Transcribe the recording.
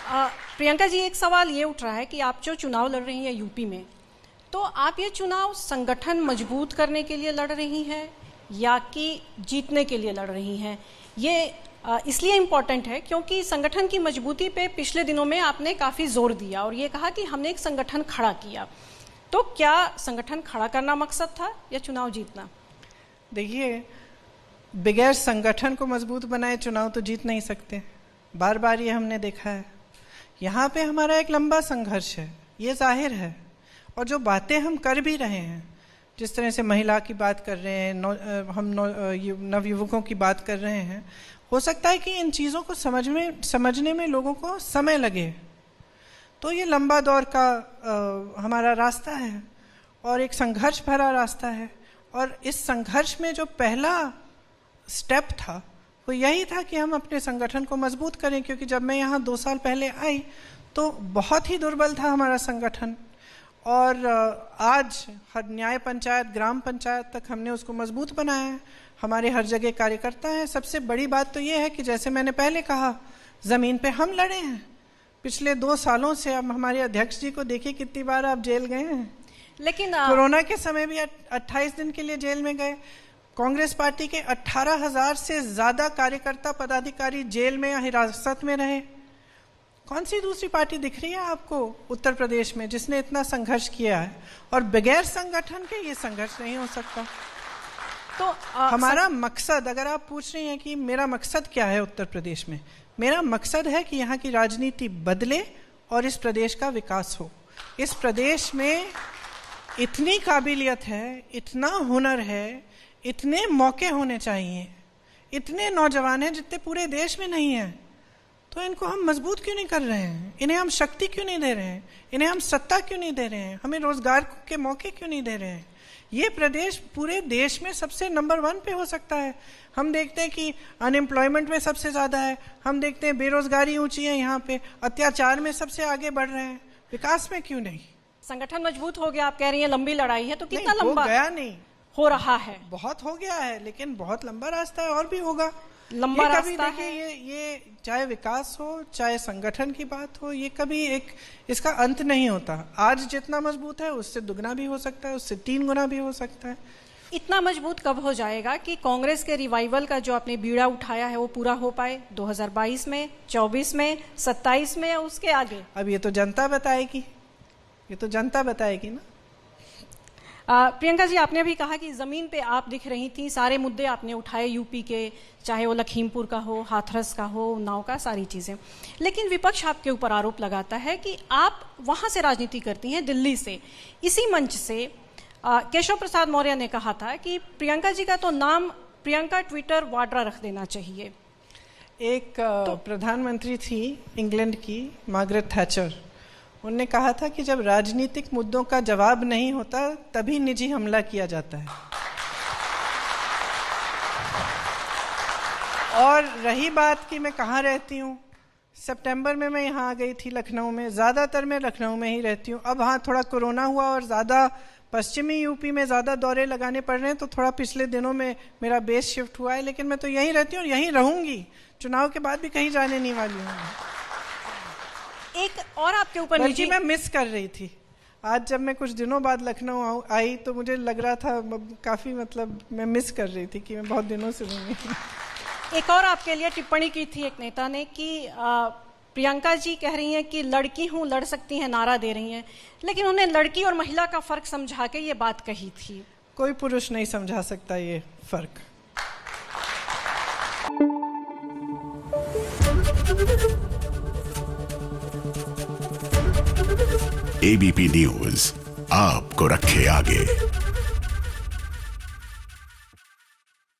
प्रियंका जी, एक सवाल ये उठ रहा है कि आप जो चुनाव लड़ रही हैं यूपी में, तो आप ये चुनाव संगठन मजबूत करने के लिए लड़ रही हैं या कि जीतने के लिए लड़ रही हैं? ये इसलिए इम्पॉर्टेंट है क्योंकि संगठन की मजबूती पे पिछले दिनों में आपने काफ़ी जोर दिया और ये कहा कि हमने एक संगठन खड़ा किया। तो क्या संगठन खड़ा करना मकसद था या चुनाव जीतना? देखिए, बगैर संगठन को मजबूत बनाए चुनाव तो जीत नहीं सकते। बार बार ये हमने देखा है। यहाँ पे हमारा एक लंबा संघर्ष है, ये जाहिर है। और जो बातें हम कर भी रहे हैं, जिस तरह से महिला की बात कर रहे हैं, नवयुवकों की बात कर रहे हैं, हो सकता है कि इन चीज़ों को समझने में लोगों को समय लगे। तो ये लंबा दौर का हमारा रास्ता है और एक संघर्ष भरा रास्ता है। और इस संघर्ष में जो पहला स्टेप था वो यही था कि हम अपने संगठन को मजबूत करें, क्योंकि जब मैं यहाँ 2 साल पहले आई तो बहुत ही दुर्बल था हमारा संगठन। और आज हर न्याय पंचायत, ग्राम पंचायत तक हमने उसको मजबूत बनाया है। हमारे हर जगह कार्यकर्ता हैं। सबसे बड़ी बात तो ये है कि जैसे मैंने पहले कहा, ज़मीन पे हम लड़े हैं पिछले 2 सालों से। अब हमारे अध्यक्ष जी को देखिए कितनी बार आप जेल गए हैं। लेकिन कोरोना के समय भी 28 दिन के लिए जेल में गए। कांग्रेस पार्टी के 18,000 से ज़्यादा कार्यकर्ता पदाधिकारी जेल में या हिरासत में रहे। कौन सी दूसरी पार्टी दिख रही है आपको उत्तर प्रदेश में जिसने इतना संघर्ष किया है? और बगैर संगठन के ये संघर्ष नहीं हो सकता। तो हमारा मकसद, अगर आप पूछ रही हैं कि मेरा मकसद क्या है उत्तर प्रदेश में, मेरा मकसद है कि यहाँ की राजनीति बदले और इस प्रदेश का विकास हो। इस प्रदेश में इतनी काबिलियत है, इतना हुनर है, इतने मौके होने चाहिए, इतने नौजवान हैं जितने पूरे देश में नहीं हैं। तो इनको हम मजबूत क्यों नहीं कर रहे हैं? इन्हें हम शक्ति क्यों नहीं दे रहे हैं? इन्हें हम सत्ता क्यों नहीं दे रहे हैं? हमें रोजगार के मौके क्यों नहीं दे रहे हैं? ये प्रदेश पूरे देश में सबसे नंबर 1 पे हो सकता है। हम देखते हैं कि अनएम्प्लॉयमेंट में सबसे ज़्यादा है, हम देखते हैं बेरोजगारी ऊंची है, यहाँ पे अत्याचार में सबसे आगे बढ़ रहे हैं। विकास में क्यों नहीं? संगठन मजबूत हो गया, आप कह रही हैं लंबी लड़ाई है, तो कितना लंबा? हो गया नहीं, हो रहा है। बहुत हो गया है, लेकिन बहुत लंबा रास्ता है और भी होगा। लंबा रास्ता है। ये चाहे विकास हो, चाहे संगठन की बात हो, ये कभी इसका अंत नहीं होता। आज जितना मजबूत है उससे दुगना भी हो सकता है, उससे 3 गुना भी हो सकता है। इतना मजबूत कब हो जाएगा कि कांग्रेस के रिवाइवल का जो आपने बीड़ा उठाया है वो पूरा हो पाए? 2022 में, 24 में, 27 में या उसके आगे? अब ये तो जनता बताएगी, ये तो जनता बताएगी ना। प्रियंका जी, आपने अभी कहा कि ज़मीन पे आप दिख रही थी, सारे मुद्दे आपने उठाए यूपी के, चाहे वो लखीमपुर का हो, हाथरस का हो, उन्नाव का, सारी चीज़ें। लेकिन विपक्ष आपके ऊपर आरोप लगाता है कि आप वहाँ से राजनीति करती हैं, दिल्ली से। इसी मंच से केशव प्रसाद मौर्य ने कहा था कि प्रियंका जी का तो नाम प्रियंका ट्विटर वाड्रा रख देना चाहिए। एक प्रधानमंत्री थी इंग्लैंड की, मार्गरेट थैचर, उन्होंने कहा था कि जब राजनीतिक मुद्दों का जवाब नहीं होता तभी निजी हमला किया जाता है। और रही बात कि मैं कहाँ रहती हूँ, सितंबर में मैं यहाँ आ गई थी लखनऊ में। ज़्यादातर मैं लखनऊ में ही रहती हूँ। अब हाँ, थोड़ा कोरोना हुआ और ज़्यादा पश्चिमी यूपी में ज़्यादा दौरे लगाने पड़ रहे हैं, तो थोड़ा पिछले दिनों में मेरा बेस शिफ्ट हुआ है। लेकिन मैं तो यहीं रहती हूँ और यहीं रहूँगी। चुनाव के बाद भी कहीं जाने नहीं वाली हूँ। एक और आपके ऊपर निजी मैं मिस कर रही थी। आज जब मैं कुछ दिनों बाद लखनऊ आई तो मुझे लग रहा था काफ़ी, मतलब मैं मिस कर रही थी कि मैं बहुत दिनों से नहीं। एक और आपके लिए टिप्पणी की थी एक नेता ने कि प्रियंका जी कह रही हैं कि लड़की हूँ, लड़ सकती हैं, नारा दे रही हैं, लेकिन उन्हें लड़की और महिला का फर्क समझा के ये बात कही थी। कोई पुरुष नहीं समझा सकता ये फर्क। एबीपी न्यूज आपको रखे आगे।